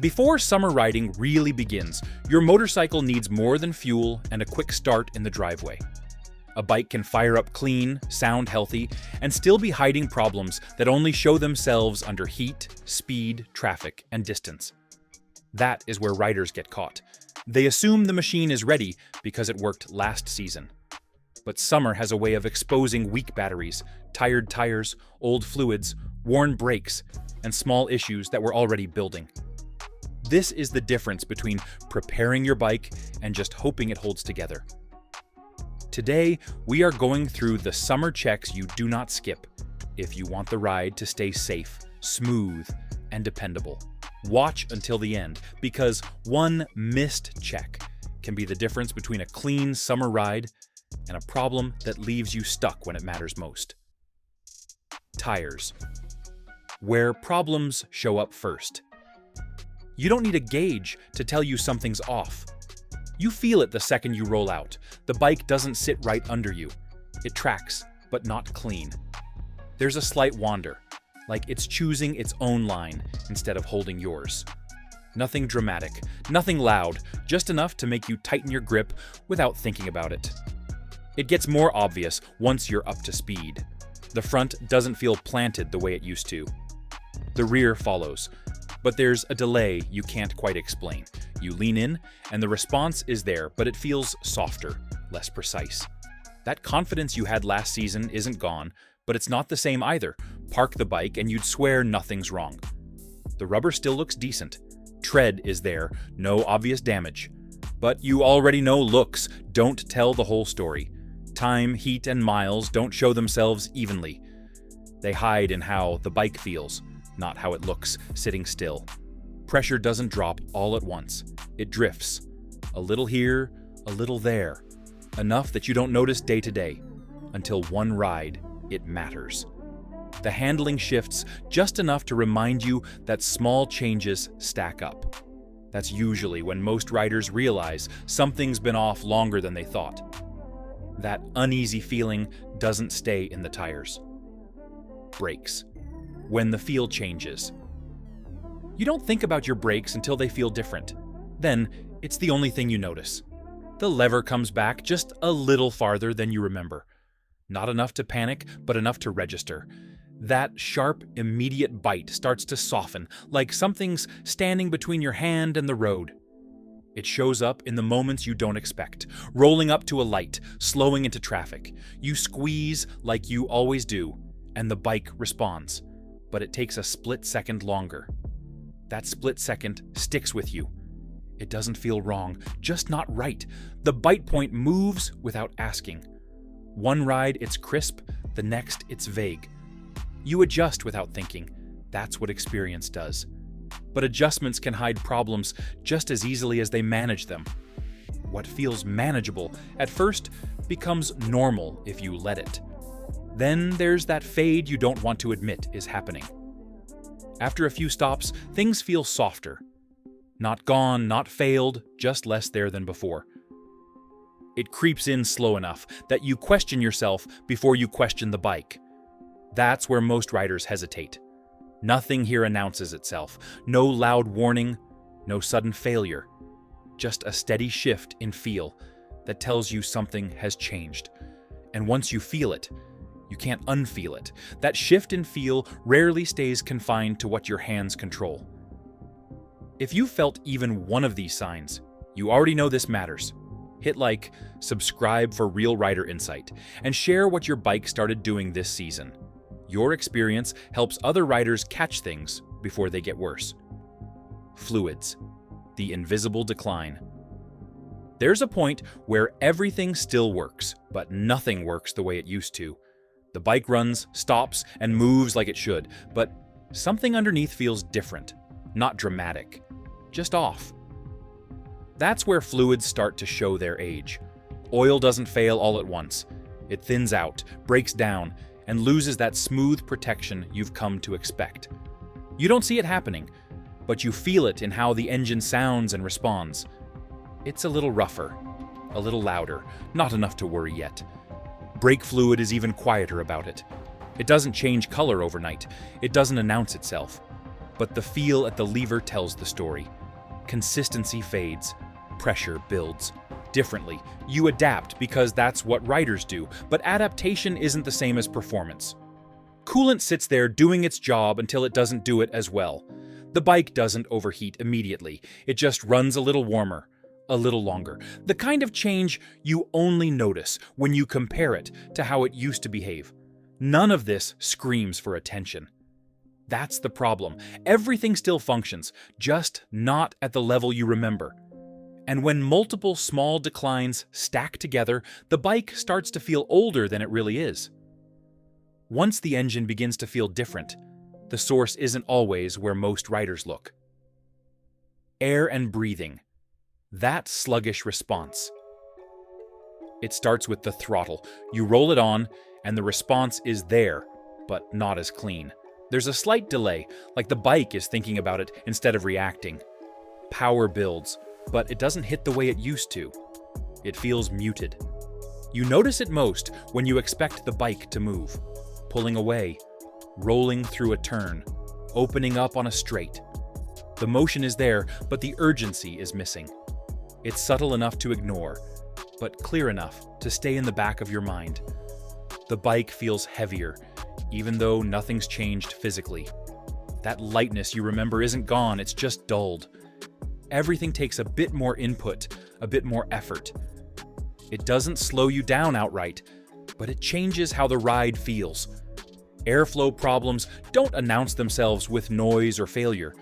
Before summer riding really begins, your motorcycle needs more than fuel and a quick start in the driveway. A bike can fire up clean, sound healthy, and still be hiding problems that only show themselves under heat, speed, traffic, and distance. That is where riders get caught. They assume the machine is ready because it worked last season. But summer has a way of exposing weak batteries, tired tires, old fluids, worn brakes, and small issues that were already building. This is the difference between preparing your bike and just hoping it holds together. Today, we are going through the summer checks you do not skip if you want the ride to stay safe, smooth, and dependable. Watch until the end, because one missed check can be the difference between a clean summer ride and a problem that leaves you stuck when it matters most. Tires. Where problems show up first. You don't need a gauge to tell you something's off. You feel it the second you roll out. The bike doesn't sit right under you. It tracks, but not clean. There's a slight wander, like it's choosing its own line instead of holding yours. Nothing dramatic, nothing loud, just enough to make you tighten your grip without thinking about it. It gets more obvious once you're up to speed. The front doesn't feel planted the way it used to. The rear follows, but there's a delay you can't quite explain. You lean in, and the response is there, but it feels softer, less precise. That confidence you had last season isn't gone, but it's not the same either. Park the bike and you'd swear nothing's wrong. The rubber still looks decent. Tread is there, no obvious damage. But you already know looks don't tell the whole story. Time, heat, and miles don't show themselves evenly. They hide in how the bike feels, not how it looks sitting still. Pressure doesn't drop all at once. It drifts. A little here, a little there. Enough that you don't notice day to day. Until one ride, it matters. The handling shifts just enough to remind you that small changes stack up. That's usually when most riders realize something's been off longer than they thought. That uneasy feeling doesn't stay in the tires. Brakes. When the feel changes. You don't think about your brakes until they feel different. Then, it's the only thing you notice. The lever comes back just a little farther than you remember. Not enough to panic, but enough to register. That sharp, immediate bite starts to soften, like something's standing between your hand and the road. It shows up in the moments you don't expect, rolling up to a light, slowing into traffic. You squeeze like you always do, and the bike responds, but it takes a split second longer. That split second sticks with you. It doesn't feel wrong, just not right. The bite point moves without asking. One ride, it's crisp, the next, it's vague. You adjust without thinking. That's what experience does. But adjustments can hide problems just as easily as they manage them. What feels manageable at first becomes normal if you let it. Then there's that fade you don't want to admit is happening. After a few stops, things feel softer. Not gone, not failed, just less there than before. It creeps in slow enough that you question yourself before you question the bike. That's where most riders hesitate. Nothing here announces itself. No loud warning, no sudden failure. Just a steady shift in feel that tells you something has changed. And once you feel it, you can't unfeel it. That shift in feel rarely stays confined to what your hands control. If you felt even one of these signs, you already know this matters. Hit like, subscribe for real rider insight, and share what your bike started doing this season. Your experience helps other riders catch things before they get worse. Fluids. The invisible decline. There's a point where everything still works, but nothing works the way it used to. The bike runs, stops, and moves like it should, but something underneath feels different. Not dramatic, just off. That's where fluids start to show their age. Oil doesn't fail all at once. It thins out, breaks down, and loses that smooth protection you've come to expect. You don't see it happening, but you feel it in how the engine sounds and responds. It's a little rougher, a little louder, not enough to worry yet. Brake fluid is even quieter about it. It doesn't change color overnight. It doesn't announce itself. but the feel at the lever tells the story. Consistency fades, pressure builds. Differently, you adapt because that's what riders do, but adaptation isn't the same as performance. Coolant sits there doing its job until it doesn't do it as well. The bike doesn't overheat immediately, it just runs a little warmer, a little longer. The kind of change you only notice when you compare it to how it used to behave. None of this screams for attention. That's the problem. Everything still functions, just not at the level you remember. And when multiple small declines stack together, the bike starts to feel older than it really is. Once the engine begins to feel different, the source isn't always where most riders look. Air and breathing. That sluggish response. It starts with the throttle. You roll it on, and the response is there, but not as clean. There's a slight delay, like the bike is thinking about it instead of reacting. Power builds, but it doesn't hit the way it used to. It feels muted. You notice it most when you expect the bike to move, pulling away, rolling through a turn, opening up on a straight. The motion is there, but the urgency is missing. It's subtle enough to ignore, but clear enough to stay in the back of your mind. The bike feels heavier, even though nothing's changed physically. That lightness you remember isn't gone, it's just dulled. Everything takes a bit more input, a bit more effort. It doesn't slow you down outright, but it changes how the ride feels. Airflow problems don't announce themselves with noise or failure.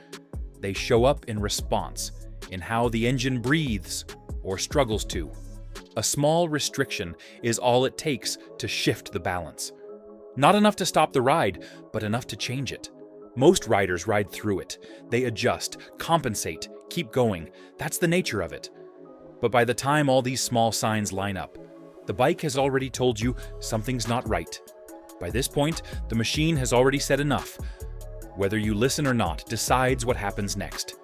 They show up in response, in how the engine breathes or struggles to. A small restriction is all it takes to shift the balance. Not enough to stop the ride, but enough to change it. Most riders ride through it. They adjust, compensate, keep going. That's the nature of it. But by the time all these small signs line up, the bike has already told you something's not right. By this point, the machine has already said enough. Whether you listen or not decides what happens next.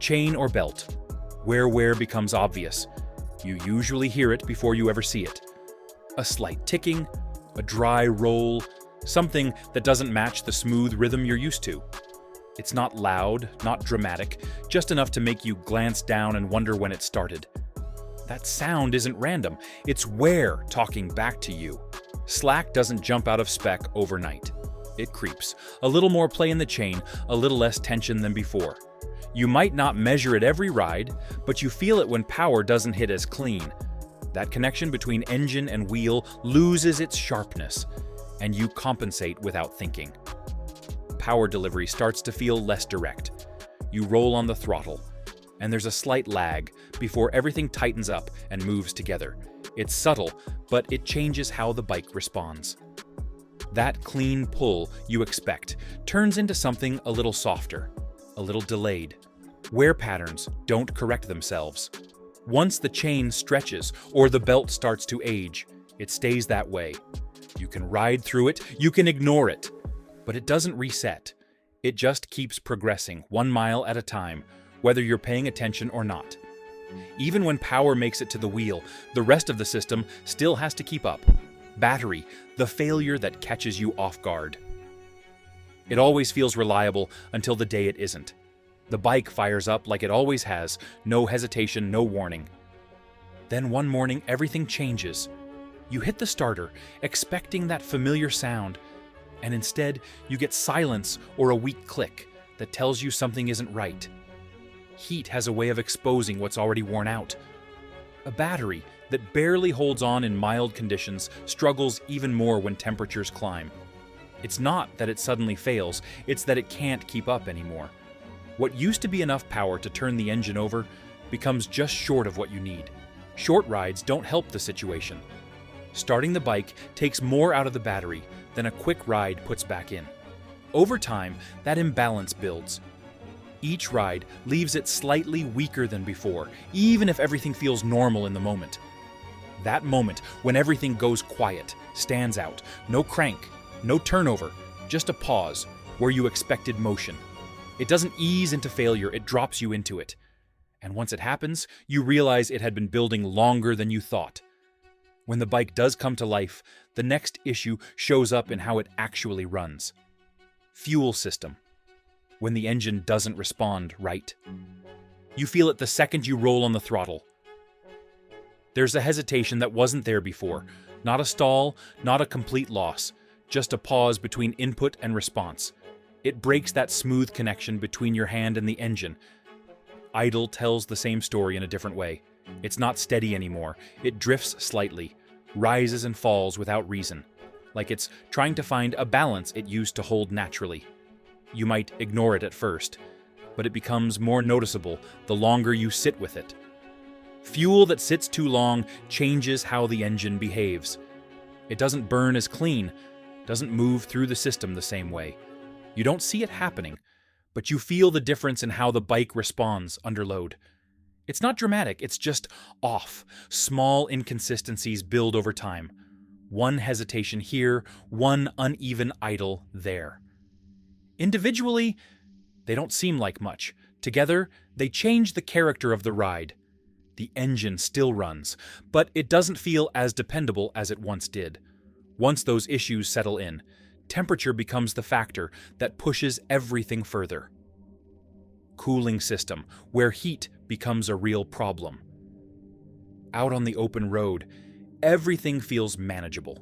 Chain or belt. Where wear becomes obvious. You usually hear it before you ever see it. A slight ticking, a dry roll, something that doesn't match the smooth rhythm you're used to. It's not loud, not dramatic, just enough to make you glance down and wonder when it started. That sound isn't random, it's wear talking back to you. Slack doesn't jump out of spec overnight. It creeps. A little more play in the chain, a little less tension than before. You might not measure it every ride, but you feel it when power doesn't hit as clean. That connection between engine and wheel loses its sharpness, and you compensate without thinking. Power delivery starts to feel less direct. You roll on the throttle, and there's a slight lag before everything tightens up and moves together. It's subtle, but it changes how the bike responds. That clean pull you expect turns into something a little softer, a little delayed. Wear patterns don't correct themselves. Once the chain stretches or the belt starts to age, it stays that way. You can ride through it, you can ignore it, but it doesn't reset. It just keeps progressing 1 mile at a time, whether you're paying attention or not. Even when power makes it to the wheel, the rest of the system still has to keep up. Battery, the failure that catches you off guard. It always feels reliable until the day it isn't. The bike fires up like it always has, no hesitation, no warning. Then one morning, everything changes. You hit the starter, expecting that familiar sound, and instead you get silence or a weak click that tells you something isn't right. Heat has a way of exposing what's already worn out. A battery that barely holds on in mild conditions struggles even more when temperatures climb. It's not that it suddenly fails, it's that it can't keep up anymore. What used to be enough power to turn the engine over becomes just short of what you need. Short rides don't help the situation. Starting the bike takes more out of the battery than a quick ride puts back in. Over time, that imbalance builds. Each ride leaves it slightly weaker than before, even if everything feels normal in the moment. That moment, when everything goes quiet, stands out. No crank, no turnover, just a pause where you expected motion. It doesn't ease into failure, it drops you into it. And once it happens, you realize it had been building longer than you thought. When the bike does come to life, the next issue shows up in how it actually runs. Fuel system. when the engine doesn't respond right. You feel it the second you roll on the throttle. There's a hesitation that wasn't there before. Not a stall, not a complete loss, just a pause between input and response. It breaks that smooth connection between your hand and the engine. Idle tells the same story in a different way. It's not steady anymore. It drifts slightly, rises and falls without reason, like it's trying to find a balance it used to hold naturally. You might ignore it at first, but it becomes more noticeable the longer you sit with it. Fuel that sits too long changes how the engine behaves. It doesn't burn as clean, doesn't move through the system the same way. You don't see it happening, but you feel the difference in how the bike responds under load. It's not dramatic, it's just off. Small inconsistencies build over time. One hesitation here, one uneven idle there. Individually, they don't seem like much. Together, they change the character of the ride. The engine still runs, but it doesn't feel as dependable as it once did. Once those issues settle in, temperature becomes the factor that pushes everything further. Cooling system, where heat becomes a real problem. Out on the open road, everything feels manageable.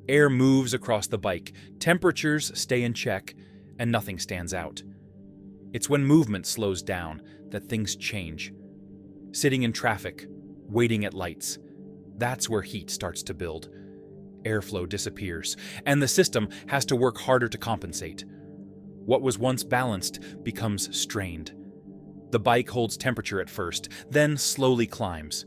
Air moves across the bike, temperatures stay in check, and nothing stands out. It's when movement slows down that things change. Sitting in traffic, waiting at lights, that's where heat starts to build. Airflow disappears, and the system has to work harder to compensate. What was once balanced becomes strained. The bike holds temperature at first, then slowly climbs.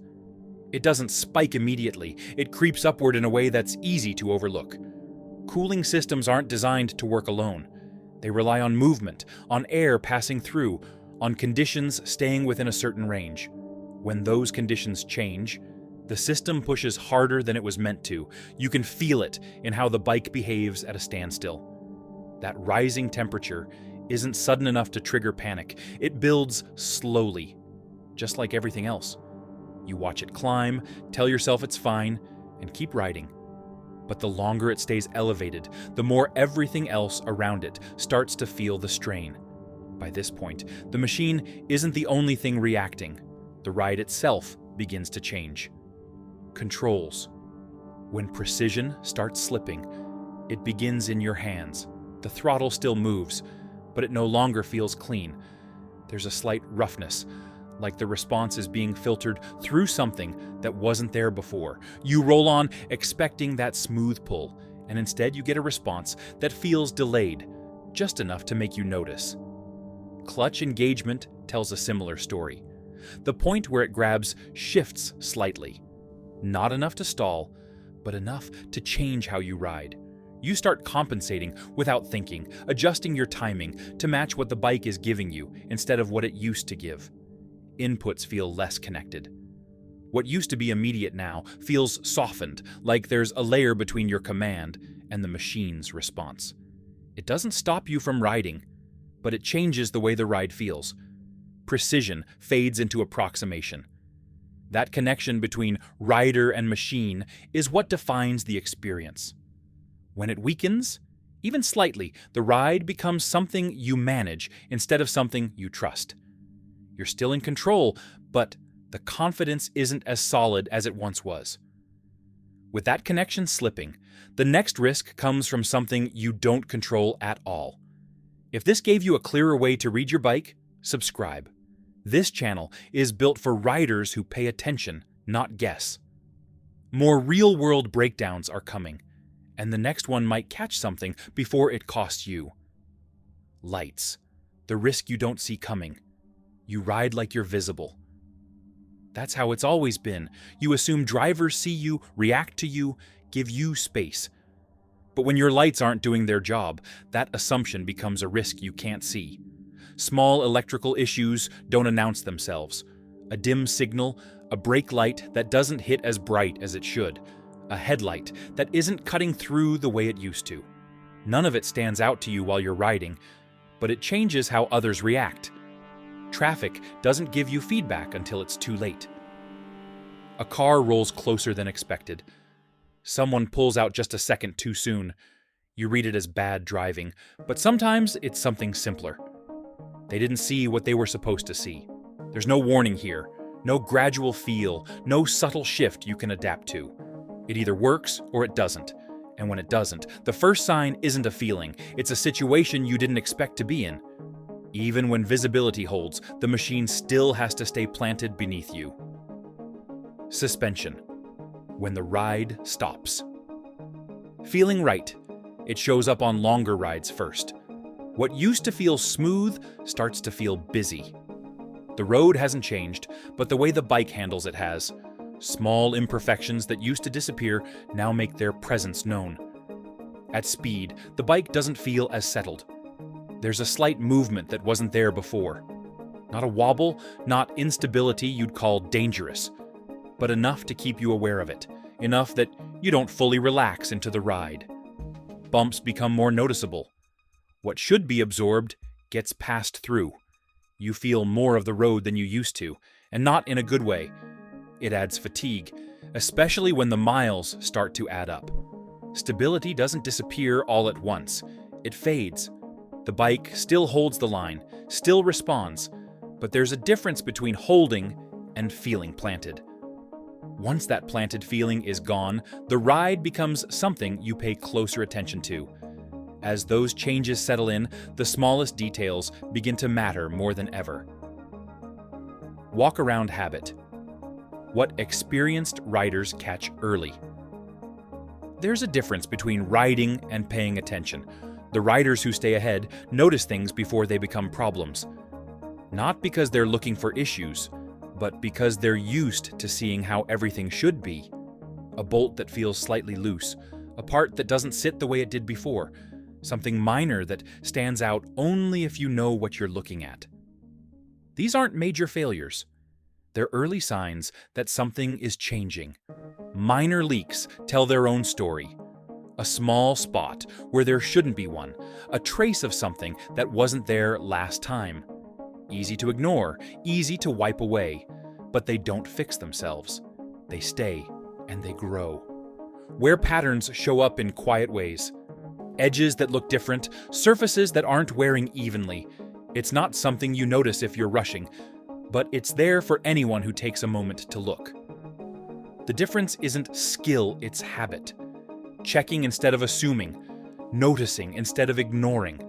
It doesn't spike immediately, it creeps upward in a way that's easy to overlook. Cooling systems aren't designed to work alone. They rely on movement, on air passing through, on conditions staying within a certain range. When those conditions change, the system pushes harder than it was meant to. You can feel it in how the bike behaves at a standstill. That rising temperature isn't sudden enough to trigger panic. It builds slowly, just like everything else. You watch it climb, tell yourself it's fine, and keep riding. But the longer it stays elevated, the more everything else around it starts to feel the strain. By this point, the machine isn't the only thing reacting. The ride itself begins to change. Controls. When precision starts slipping, it begins in your hands. The throttle still moves, but it no longer feels clean. There's a slight roughness, like the response is being filtered through something that wasn't there before. You roll on expecting that smooth pull, and instead you get a response that feels delayed, just enough to make you notice. Clutch engagement tells a similar story. The point where it grabs shifts slightly. Not enough to stall, but enough to change how you ride. You start compensating without thinking, adjusting your timing to match what the bike is giving you instead of what it used to give. Inputs feel less connected. What used to be immediate now feels softened, like there's a layer between your command and the machine's response. It doesn't stop you from riding, but it changes the way the ride feels. Precision fades into approximation. That connection between rider and machine is what defines the experience. When it weakens, even slightly, the ride becomes something you manage instead of something you trust. You're still in control, but the confidence isn't as solid as it once was. With that connection slipping, the next risk comes from something you don't control at all. If this gave you a clearer way to read your bike, subscribe. This channel is built for riders who pay attention, not guess. More real-world breakdowns are coming, and the next one might catch something before it costs you. Lights. The risk you don't see coming. You ride like you're visible. That's how it's always been. You assume drivers see you, react to you, give you space. But when your lights aren't doing their job, that assumption becomes a risk you can't see. Small electrical issues don't announce themselves. A dim signal, a brake light that doesn't hit as bright as it should, a headlight that isn't cutting through the way it used to. None of it stands out to you while you're riding, but it changes how others react. Traffic doesn't give you feedback until it's too late. A car rolls closer than expected. Someone pulls out just a second too soon. You read it as bad driving, but sometimes it's something simpler. They didn't see what they were supposed to see. There's no warning here, no gradual feel, no subtle shift you can adapt to. It either works or it doesn't. And when it doesn't, the first sign isn't a feeling, it's a situation you didn't expect to be in. Even when visibility holds, the machine still has to stay planted beneath you. Suspension. When the ride stops. Feeling right. It shows up on longer rides first. What used to feel smooth starts to feel busy. The road hasn't changed, but the way the bike handles it has. Small imperfections that used to disappear now make their presence known. At speed, the bike doesn't feel as settled. There's a slight movement that wasn't there before. Not a wobble, not instability you'd call dangerous, but enough to keep you aware of it, enough that you don't fully relax into the ride. Bumps become more noticeable. What should be absorbed gets passed through. You feel more of the road than you used to, and not in a good way. It adds fatigue, especially when the miles start to add up. Stability doesn't disappear all at once. It fades. The bike still holds the line, still responds, but there's a difference between holding and feeling planted. Once that planted feeling is gone, the ride becomes something you pay closer attention to. As those changes settle in, the smallest details begin to matter more than ever. Walkaround habit. What experienced riders catch early. There's a difference between riding and paying attention. The riders who stay ahead notice things before they become problems. Not because they're looking for issues, but because they're used to seeing how everything should be. A bolt that feels slightly loose, a part that doesn't sit the way it did before, something minor that stands out only if you know what you're looking at. These aren't major failures. They're early signs that something is changing. Minor leaks tell their own story. A small spot where there shouldn't be one, a trace of something that wasn't there last time. Easy to ignore, easy to wipe away, but they don't fix themselves. They stay and they grow. Where patterns show up in quiet ways. Edges that look different, surfaces that aren't wearing evenly. It's not something you notice if you're rushing, but it's there for anyone who takes a moment to look. The difference isn't skill, it's habit. Checking instead of assuming, noticing instead of ignoring.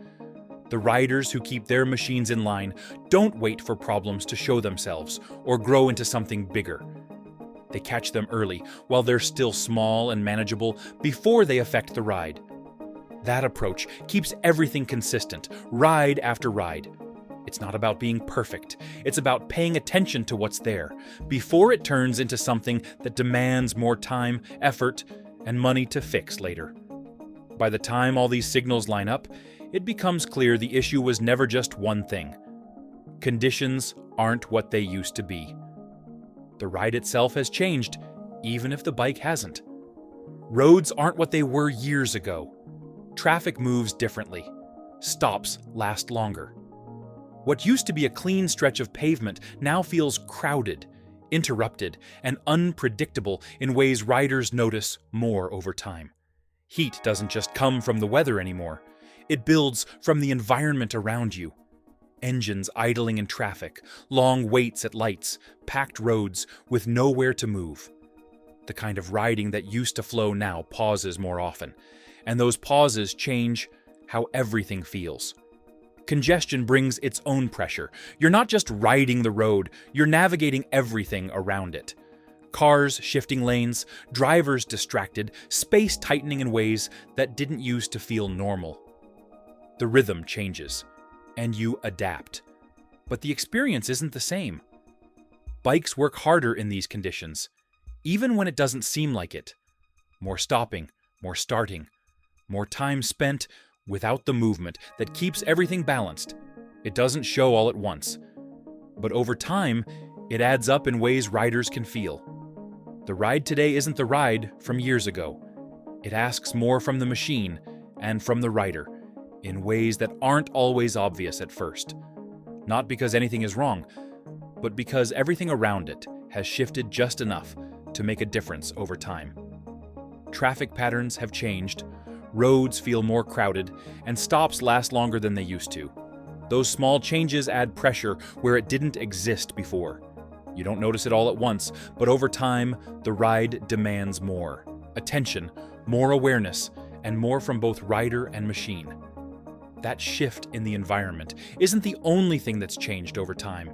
The riders who keep their machines in line don't wait for problems to show themselves or grow into something bigger. They catch them early, while they're still small and manageable, before they affect the ride. That approach keeps everything consistent, ride after ride. It's not about being perfect. It's about paying attention to what's there, before it turns into something that demands more time, effort, and money to fix later. By the time all these signals line up, it becomes clear the issue was never just one thing. Conditions aren't what they used to be. The ride itself has changed, even if the bike hasn't. Roads aren't what they were years ago. Traffic moves differently. Stops last longer. What used to be a clean stretch of pavement now feels crowded, interrupted, and unpredictable in ways riders notice more over time. Heat doesn't just come from the weather anymore. It builds from the environment around you. Engines idling in traffic, long waits at lights, packed roads with nowhere to move. The kind of riding that used to flow now pauses more often, and those pauses change how everything feels. Congestion brings its own pressure. You're not just riding the road, you're navigating everything around it. Cars shifting lanes, drivers distracted, space tightening in ways that didn't used to feel normal. The rhythm changes, and you adapt. But the experience isn't the same. Bikes work harder in these conditions, even when it doesn't seem like it. More stopping, more starting, more time spent without the movement that keeps everything balanced. It doesn't show all at once, but over time, it adds up in ways riders can feel. The ride today isn't the ride from years ago. It asks more from the machine and from the rider in ways that aren't always obvious at first. Not because anything is wrong, but because everything around it has shifted just enough to make a difference over time. Traffic patterns have changed, roads feel more crowded, and stops last longer than they used to. Those small changes add pressure where it didn't exist before. You don't notice it all at once, but over time, the ride demands more attention, more awareness, and more from both rider and machine. That shift in the environment isn't the only thing that's changed over time.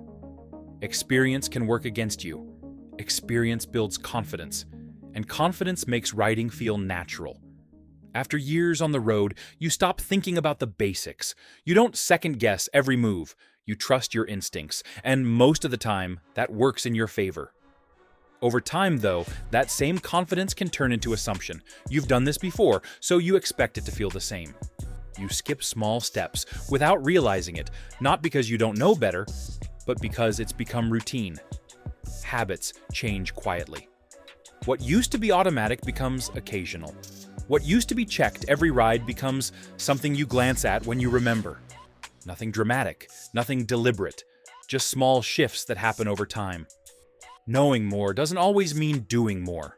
Experience can work against you. Experience builds confidence, and confidence makes riding feel natural. After years on the road, you stop thinking about the basics. You don't second-guess every move. You trust your instincts, and most of the time, that works in your favor. Over time, though, that same confidence can turn into assumption. You've done this before, so you expect it to feel the same. You skip small steps without realizing it, not because you don't know better, but because it's become routine. Habits change quietly. What used to be automatic becomes occasional. What used to be checked every ride becomes something you glance at when you remember. Nothing dramatic, nothing deliberate, just small shifts that happen over time. Knowing more doesn't always mean doing more.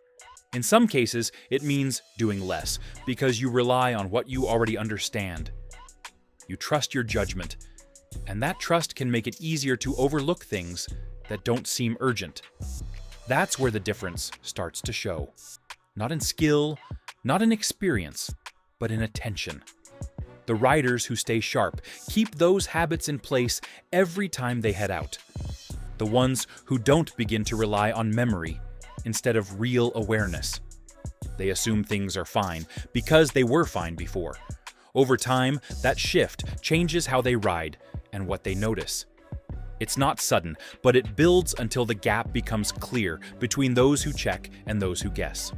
In some cases, it means doing less, because you rely on what you already understand. You trust your judgment, and that trust can make it easier to overlook things that don't seem urgent. That's where the difference starts to show. Not in skill, not in experience, but in attention. The riders who stay sharp keep those habits in place every time they head out. The ones who don't begin to rely on memory instead of real awareness. They assume things are fine because they were fine before. Over time, that shift changes how they ride and what they notice. It's not sudden, but it builds until the gap becomes clear between those who check and those who guess.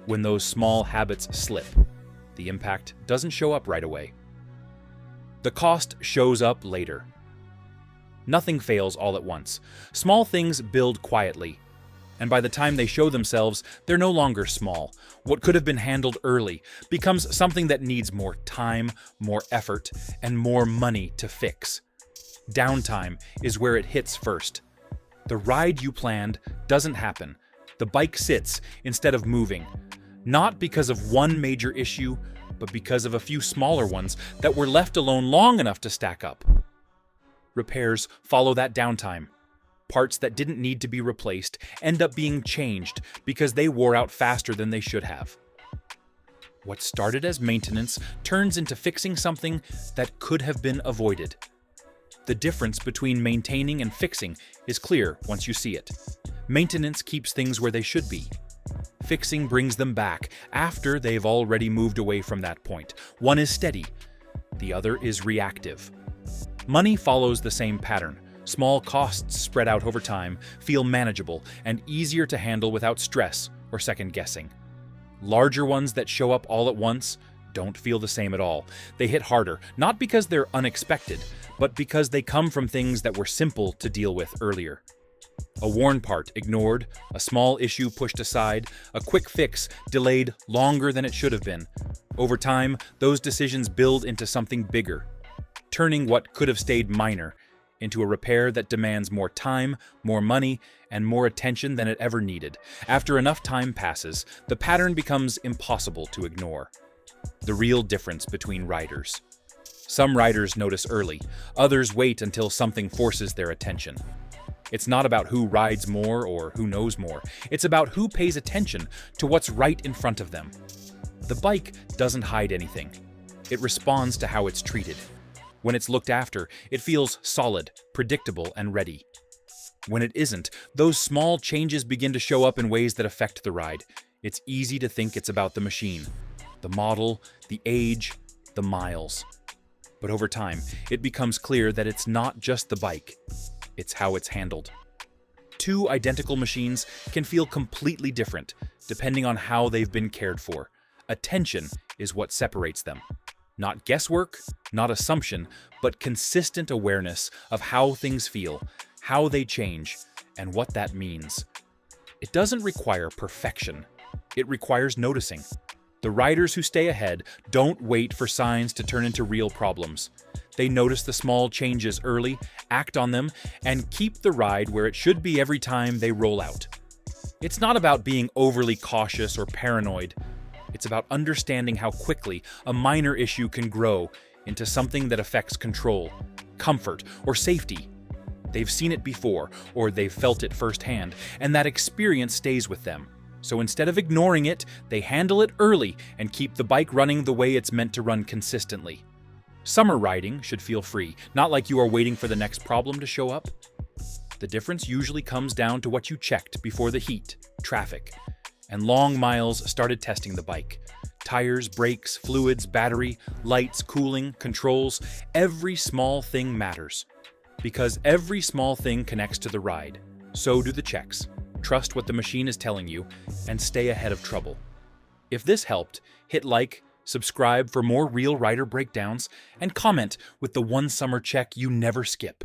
When those small habits slip, the impact doesn't show up right away. The cost shows up later. Nothing fails all at once. Small things build quietly, and by the time they show themselves, they're no longer small. What could have been handled early becomes something that needs more time, more effort, and more money to fix. Downtime is where it hits first. The ride you planned doesn't happen. The bike sits instead of moving, not because of one major issue, but because of a few smaller ones that were left alone long enough to stack up. Repairs follow that downtime. Parts that didn't need to be replaced end up being changed because they wore out faster than they should have. What started as maintenance turns into fixing something that could have been avoided. The difference between maintaining and fixing is clear once you see it. Maintenance keeps things where they should be. Fixing brings them back after they've already moved away from that point. One is steady, the other is reactive. Money follows the same pattern. Small costs spread out over time feel manageable and easier to handle without stress or second guessing. Larger ones that show up all at once don't feel the same at all. They hit harder, not because they're unexpected, but because they come from things that were simple to deal with earlier. A worn part ignored, a small issue pushed aside, a quick fix delayed longer than it should have been. Over time, those decisions build into something bigger, turning what could have stayed minor into a repair that demands more time, more money, and more attention than it ever needed. After enough time passes, the pattern becomes impossible to ignore. The real difference between riders. Some riders notice early, others wait until something forces their attention. It's not about who rides more or who knows more. It's about who pays attention to what's right in front of them. The bike doesn't hide anything. It responds to how it's treated. When it's looked after, it feels solid, predictable, and ready. When it isn't, those small changes begin to show up in ways that affect the ride. It's easy to think it's about the machine, the model, the age, the miles. But over time, it becomes clear that it's not just the bike. It's how it's handled. Two identical machines can feel completely different, depending on how they've been cared for. Attention is what separates them. Not guesswork, not assumption, but consistent awareness of how things feel, how they change, and what that means. It doesn't require perfection. It requires noticing. The riders who stay ahead don't wait for signs to turn into real problems. They notice the small changes early, act on them, and keep the ride where it should be every time they roll out. It's not about being overly cautious or paranoid. It's about understanding how quickly a minor issue can grow into something that affects control, comfort, or safety. They've seen it before, or they've felt it firsthand, and that experience stays with them. So instead of ignoring it, they handle it early and keep the bike running the way it's meant to run consistently. Summer riding should feel free, not like you are waiting for the next problem to show up. The difference usually comes down to what you checked before the heat, traffic, and long miles started testing the bike. Tires, brakes, fluids, battery, lights, cooling, controls, every small thing matters. Because every small thing connects to the ride. So do the checks. Trust what the machine is telling you, and stay ahead of trouble. If this helped, hit like, subscribe for more real rider breakdowns, and comment with the one summer check you never skip.